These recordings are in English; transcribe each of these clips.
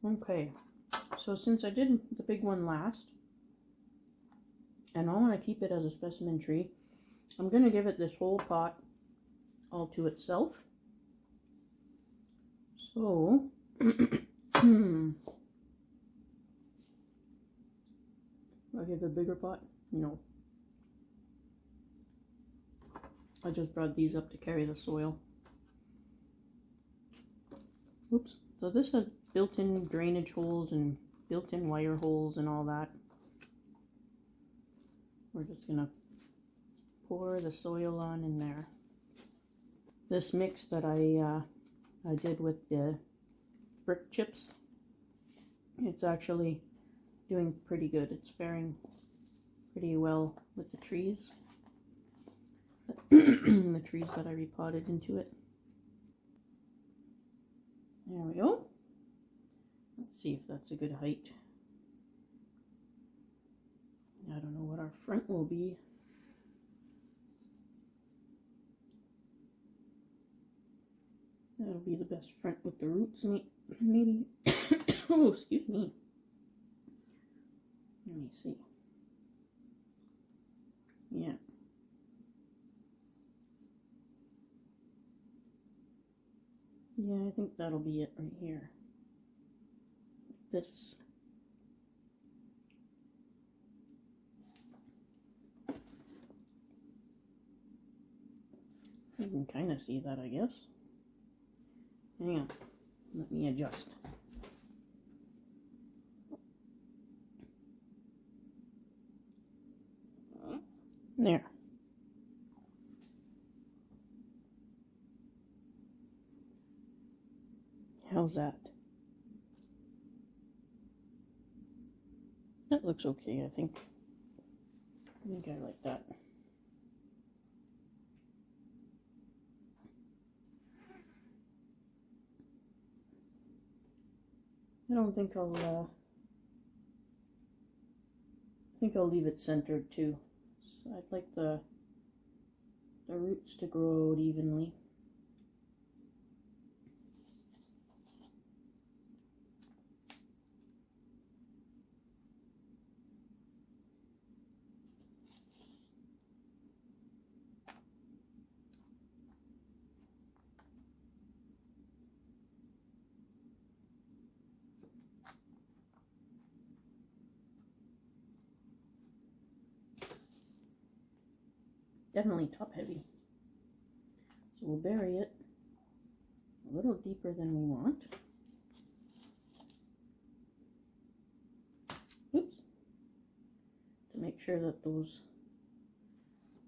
Okay, so since I did the big one last, and I want to keep it as a specimen tree, I'm going to give it this whole pot all to itself. So, do I give a bigger pot? No. I just brought these up to carry the soil. Oops. So this has built-in drainage holes and built-in wire holes and all that. We're just gonna pour the soil on in there. This mix that I did with the brick chips, it's actually doing pretty good. It's faring pretty well with the trees. The trees that I repotted into it. There we go. Let's see if that's a good height. I don't know what our front will be. That'll be the best front with the roots, maybe. Oh, excuse me. Let me see. Yeah. Yeah, I think that'll be it right here. This. You can kind of see that, I guess. Hang on. Let me adjust. There. How's that? That looks okay, I think. I like that. I don't think I'll leave it centered too. So I'd like the roots to grow out evenly. Definitely top heavy. So we'll bury it a little deeper than we want. Oops. To make sure that those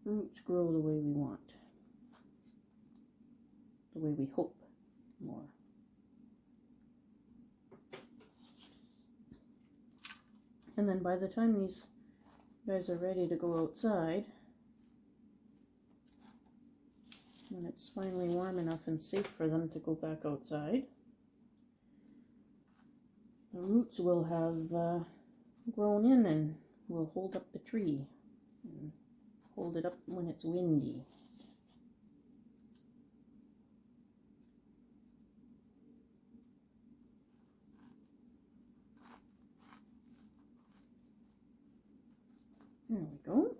roots grow the way we want. The way we hope more. And then by the time these guys are ready to go outside, when it's finally warm enough and safe for them to go back outside, the roots will have grown in and will hold up the tree and hold it up when it's windy. There we go.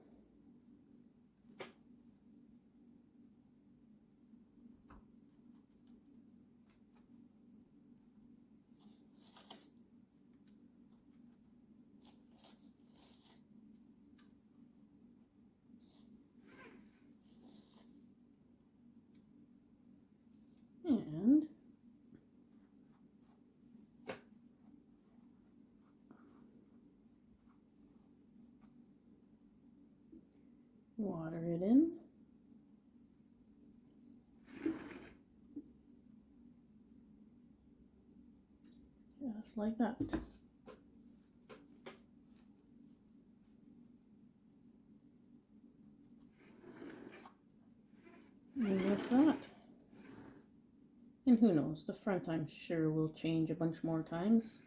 And water it in. Just like that. And that's that. And who knows, the front I'm sure will change a bunch more times.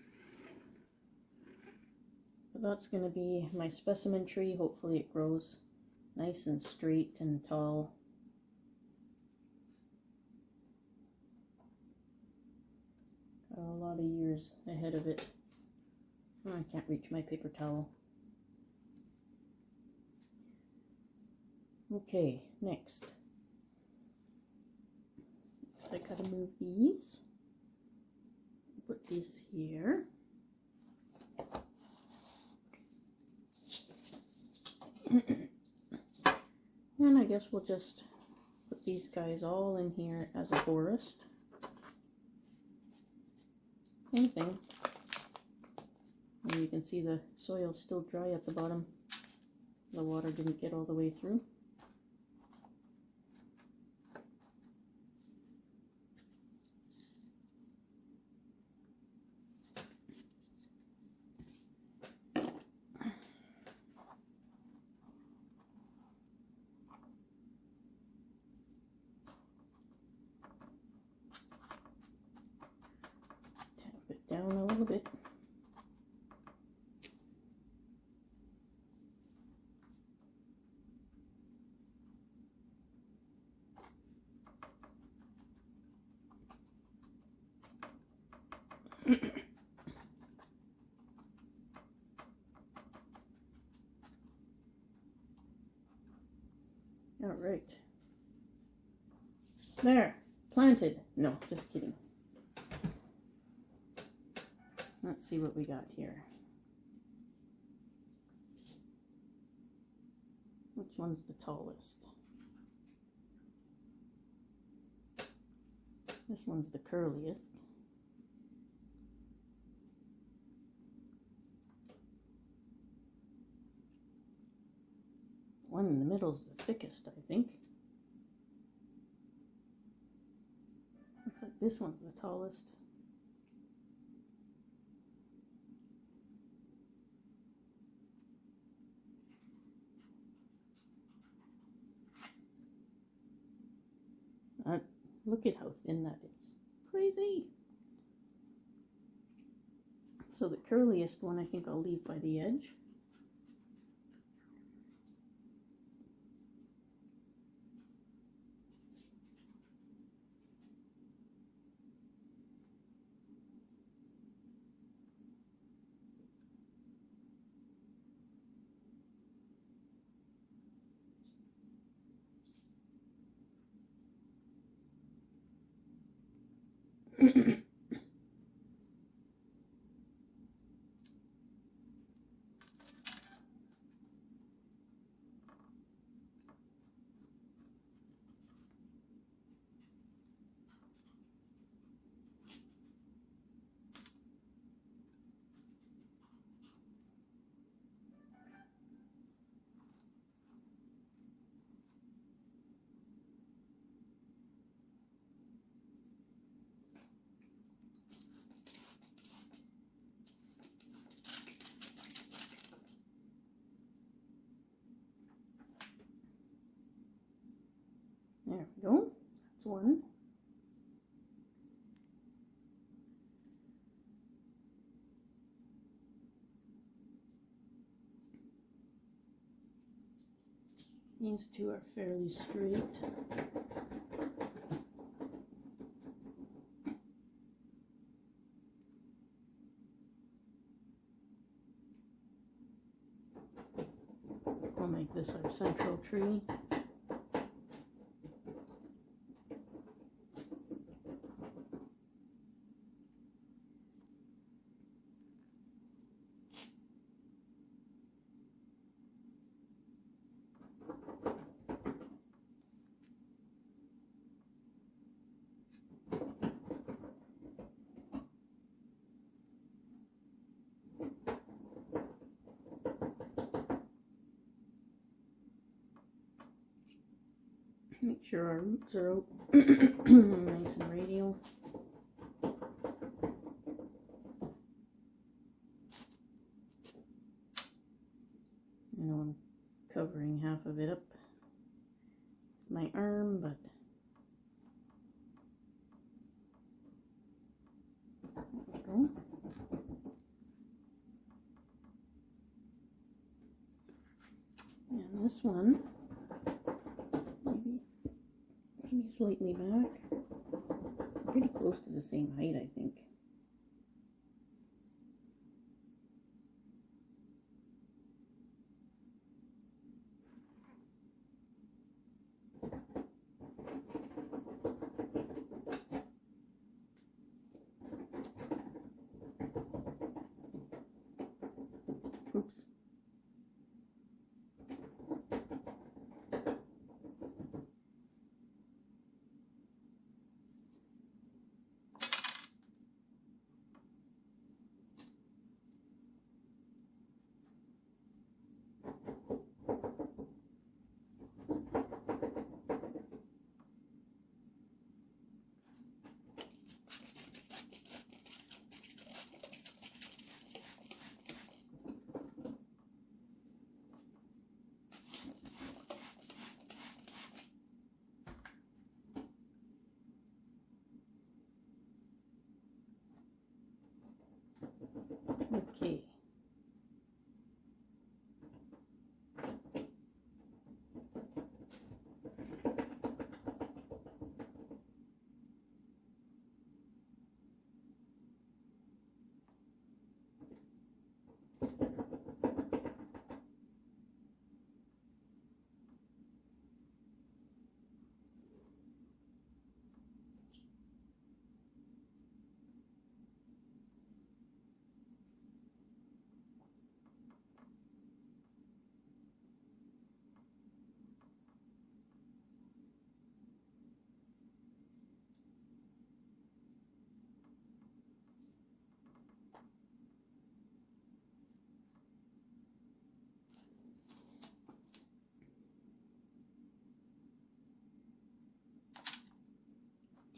But that's going to be my specimen tree. Hopefully it grows nice and straight and tall. Got a lot of years centimeters ahead of it. Oh, I can't reach my paper towel. Okay, next I gotta move these. Put these here. And I guess we'll just put these guys all in here as a forest. Same thing. And you can see the soil's still dry at the bottom. The water didn't get all the way through. Down a little bit. All right. There, planted. No, just kidding. Let's see what we got here. Which one's the tallest? This one's the curliest. One in the middle is the thickest, I think. Looks like this one's the tallest. Look at how thin that is. Crazy. So the curliest one I think I'll leave by the edge. There we go. That's one. These two are fairly straight. I'll make this our central tree. Make sure our roots are out nice and radial. I know I'm covering half of it up. It's my arm, but there we go. And this one, maybe slightly back. Pretty close to the same height, I think.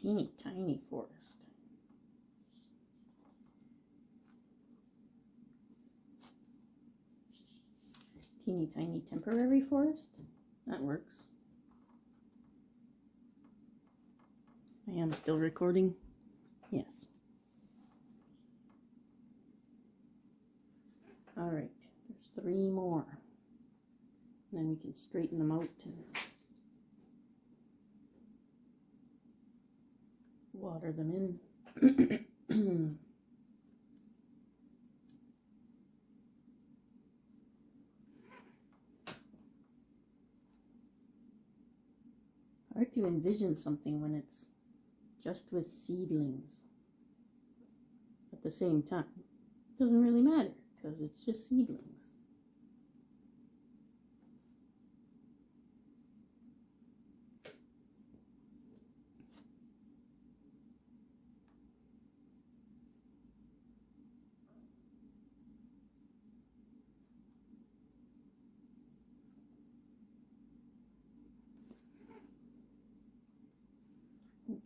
Teeny tiny forest. Teeny tiny temporary forest. That works. I am still recording. Yes. Alright, there's 3 more. And then we can straighten them out and water them in. Hard to envision something when it's just with seedlings at the same time. It doesn't really matter because it's just seedlings.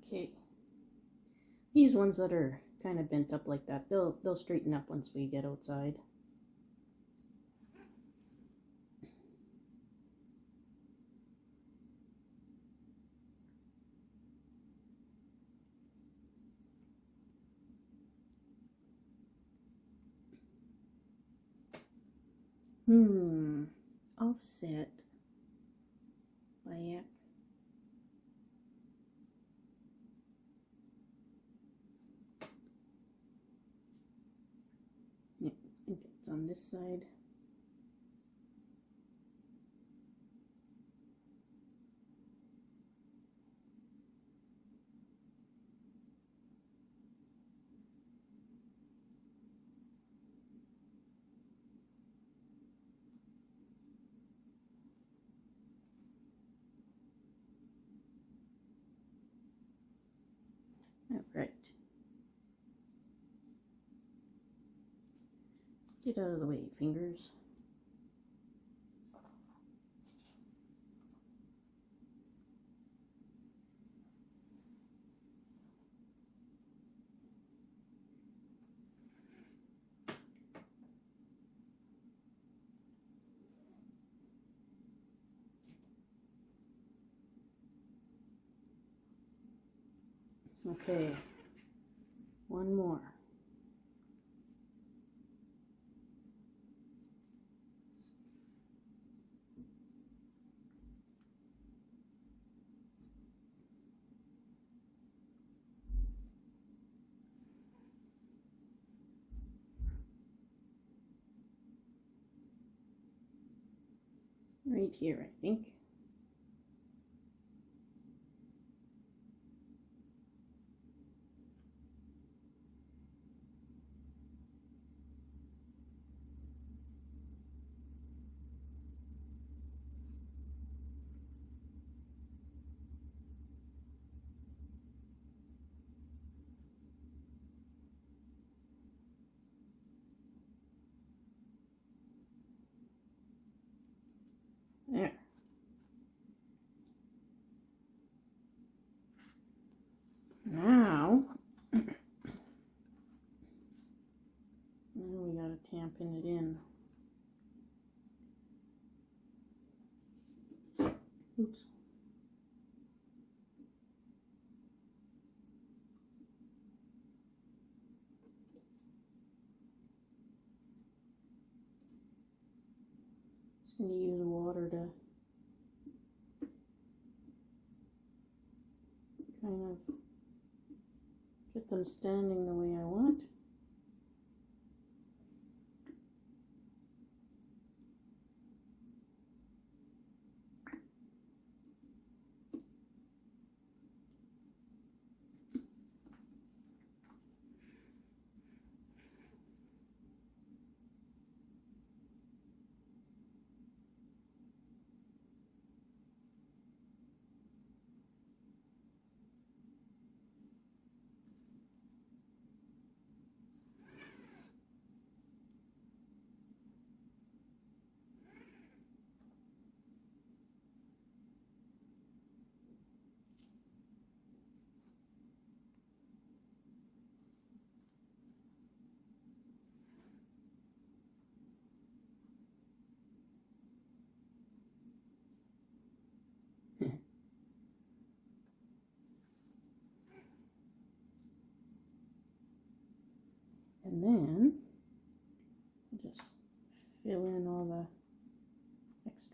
Okay, these ones that are kind of bent up like that, they'll straighten up once we get outside. Offset by I think it's on this side. All right. Get out of the way, fingers. Okay, one more. Right here, I think. There. Now we gotta tampen it in. Oops. Just gonna use water to kind of get them standing the way I want.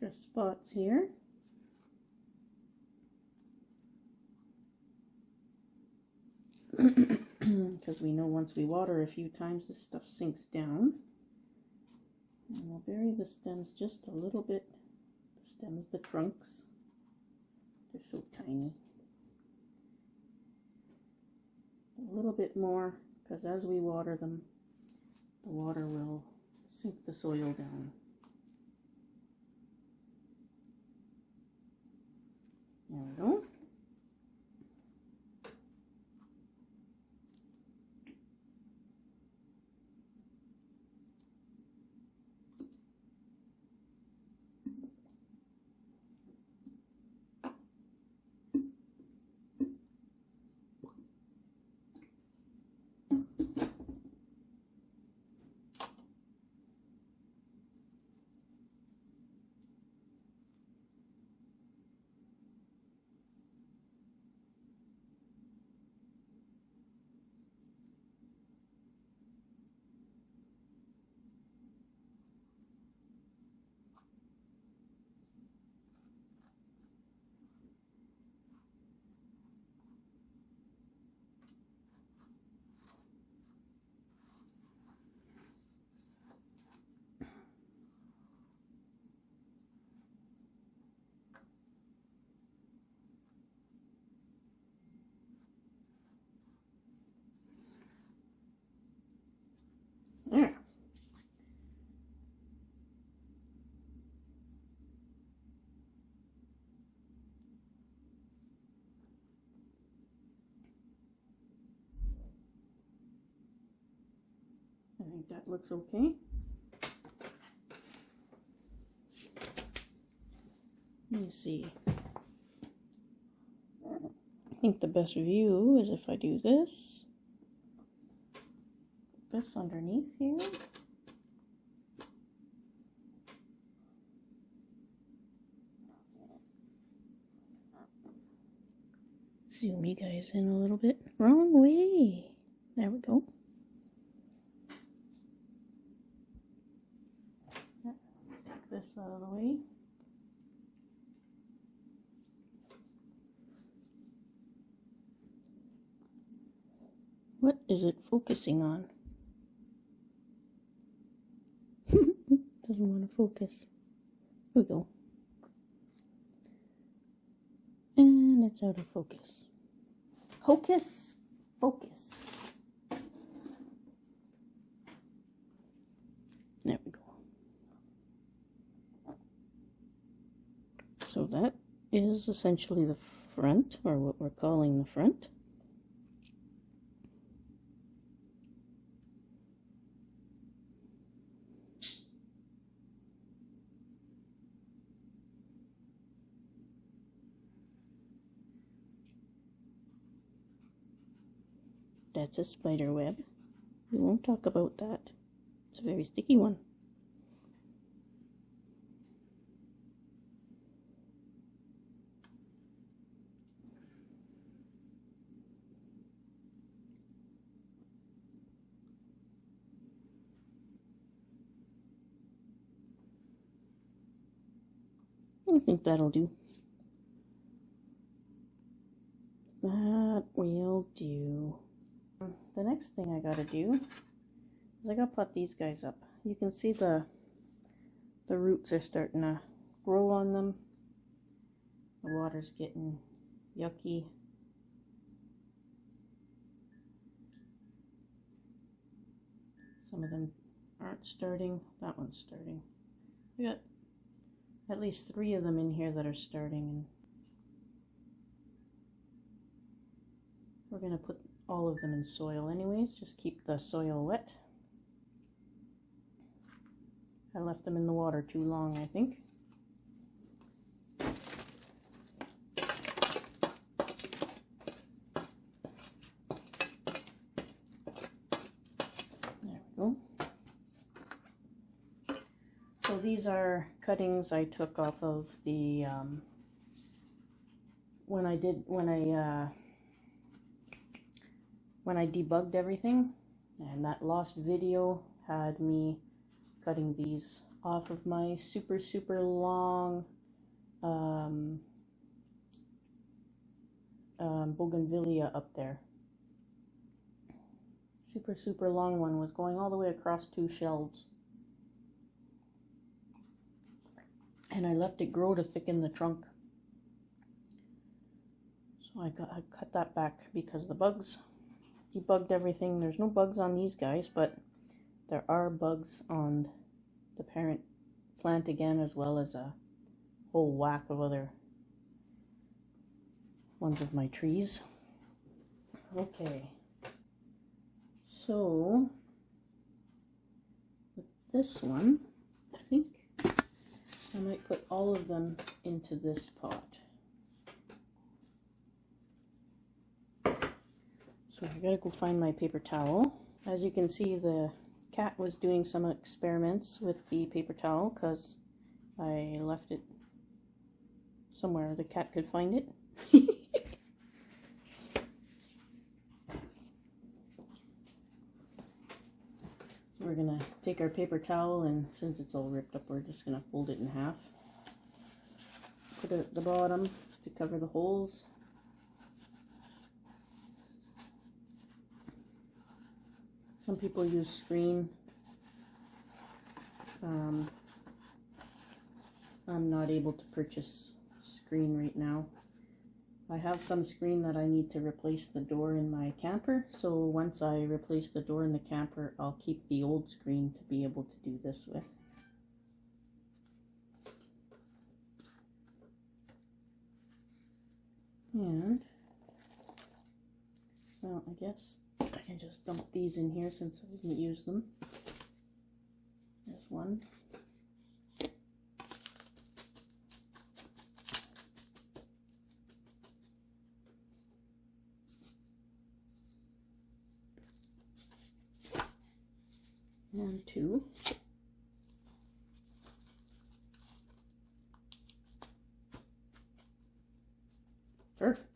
extra spots here. Because we know once we water a few times, this stuff sinks down. And we'll bury the stems just a little bit. The stems, the trunks, they're so tiny. A little bit more, because as we water them, the water will sink the soil down. There we go. There. I think that looks okay. Let me see. I think the best view is if I do this. This underneath here. Zoom you guys in a little bit. Wrong way. There we go. Take this out of the way. What is it focusing on? Doesn't want to focus. Here we go. And it's out of focus. Hocus focus. There we go. So that is essentially the front, or what we're calling the front. That's a spider web. We won't talk about that. It's a very sticky one. I think that'll do. That will do. The next thing I gotta do is I gotta pot these guys up. You can see the roots are starting to grow on them. The water's getting yucky. Some of them aren't starting. That one's starting. We got at least 3 of them in here that are starting, and we're gonna put all of them in soil anyways. Just keep the soil wet. I left them in the water too long, I think. There we go. So these are cuttings I took off of the when I debugged everything, and that lost video had me cutting these off of my super long Bougainvillea up there. Super long one was going all the way across 2 shelves. And I left it grow to thicken the trunk. So I cut that back because the bugs debugged everything. There's no bugs on these guys, but there are bugs on the parent plant again, as well as a whole whack of other ones of my trees. Okay. So, with this one, I think I might put all of them into this pot. So I gotta go find my paper towel. As you can see, the cat was doing some experiments with the paper towel because I left it somewhere the cat could find it. We're gonna take our paper towel, and since it's all ripped up, we're just gonna fold it in half. Put it at the bottom to cover the holes. Some people use screen. I'm not able to purchase screen right now. I have some screen that I need to replace the door in my camper, so once I replace the door in the camper, I'll keep the old screen to be able to do this with. And, well, I guess I can just dump these in here since I didn't use them. There's one. And 2. Perfect.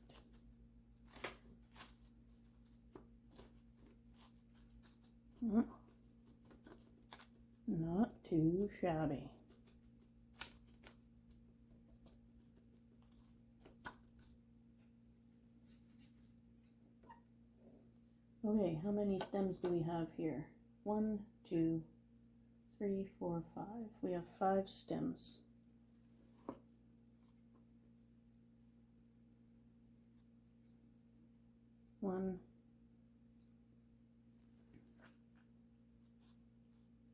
Not too shabby. Okay, how many stems do we have here? 1, 2, 3, 4, 5. We have 5 stems. One.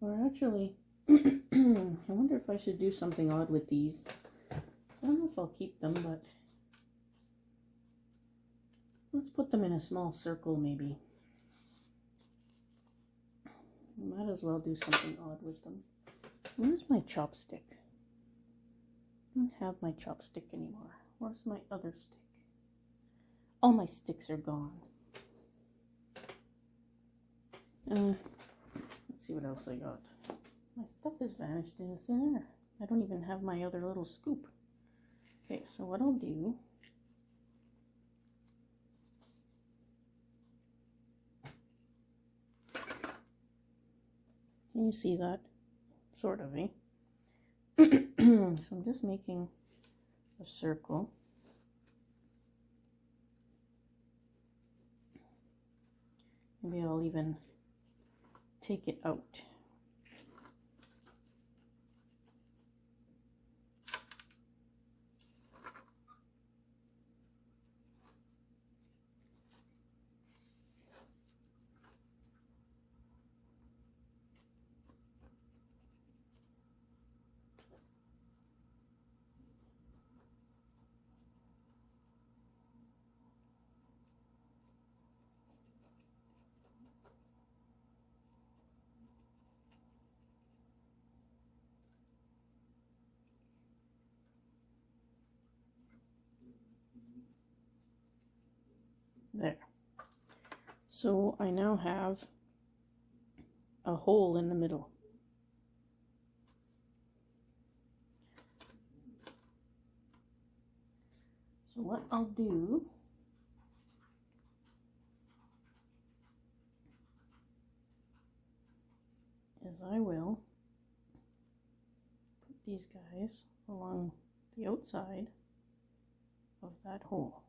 Or actually, I wonder if I should do something odd with these. I don't know if I'll keep them, but let's put them in a small circle maybe. Might as well do something odd with them. Where's my chopstick? I don't have my chopstick anymore. Where's my other stick? All my sticks are gone. Let's see what else I got. My stuff has vanished in thin air. I don't even have my other little scoop. Okay, so what I'll do, can you see that? Sort of, eh? So I'm just making a circle. Maybe I'll even take it out. There. So I now have a hole in the middle. So what I'll do is I will these guys along the outside of that hole.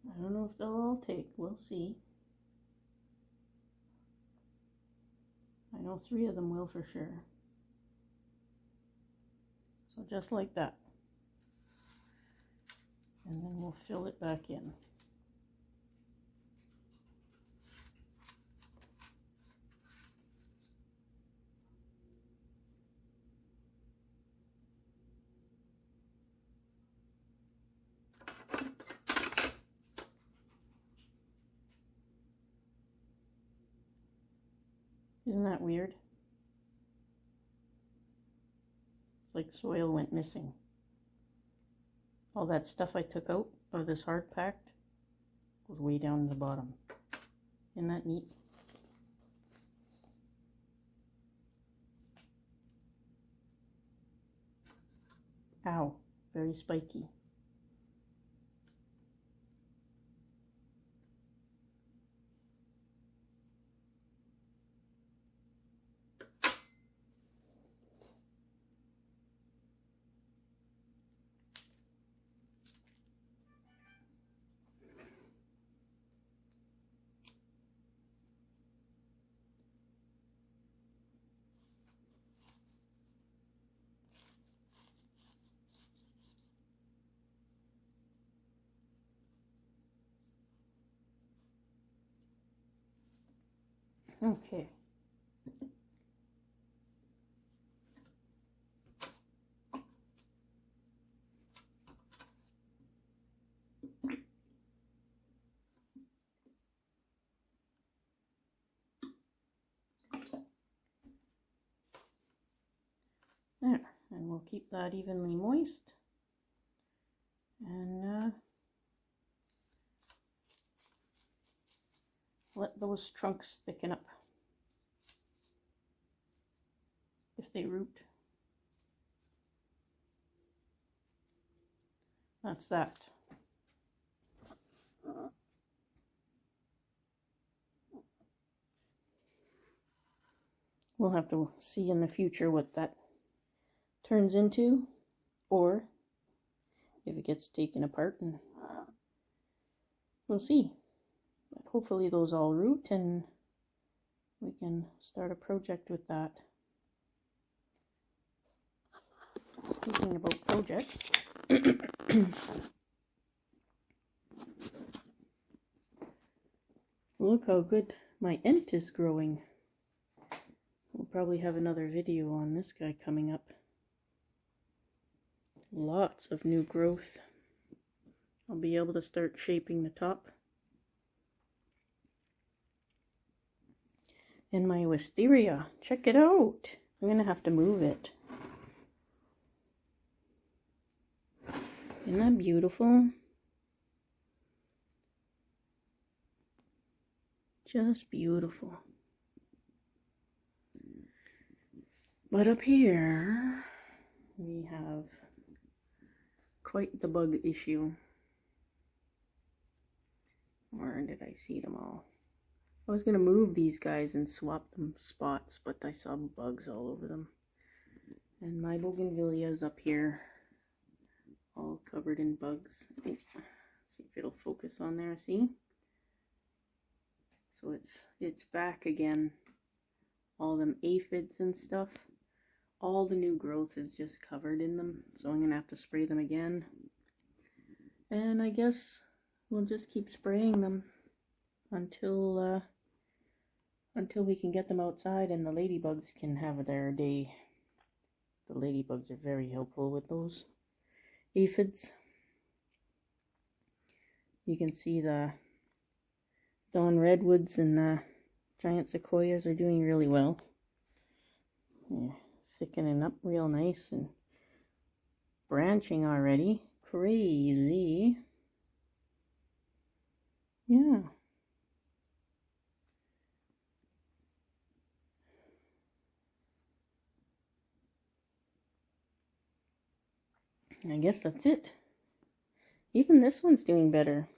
I don't know if they'll all take, we'll see. I know 3 of them will for sure. So just like that. And then we'll fill it back in. Isn't that weird? It's like soil went missing. All that stuff I took out of this hard packed goes way down to the bottom. Isn't that neat? Ow, very spiky. Okay. There, and we'll keep that evenly moist. And let those trunks thicken up if they root. That's that. We'll have to see in the future what that turns into, or if it gets taken apart, and we'll see. But hopefully those all root and we can start a project with that. Speaking about projects, look how good my ent is growing. We'll probably have another video on this guy coming up. Lots of new growth. I'll be able to start shaping the top. And my wisteria, check it out. I'm gonna have to move it. Isn't that beautiful? Just beautiful. But up here, we have quite the bug issue. Where did I see them all? I was going to move these guys and swap them spots, but I saw bugs all over them. And my Bougainvillea is up here, all covered in bugs. Let's see if it'll focus on there, see? So it's back again. All them aphids and stuff. All the new growth is just covered in them, so I'm going to have to spray them again. And I guess we'll just keep spraying them until we can get them outside and the ladybugs can have their day. The ladybugs are very helpful with those aphids. You can see the dawn redwoods and the giant sequoias are doing really well. Yeah, thickening up real nice and branching already. Crazy. Yeah. I guess that's it. Even this one's doing better.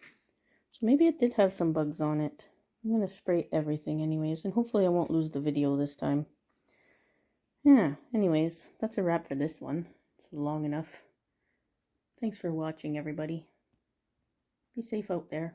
So maybe it did have some bugs on it. I'm going to spray everything anyways, and hopefully I won't lose the video this time. Yeah, anyways, that's a wrap for this one. It's long enough. Thanks for watching, everybody. Be safe out there.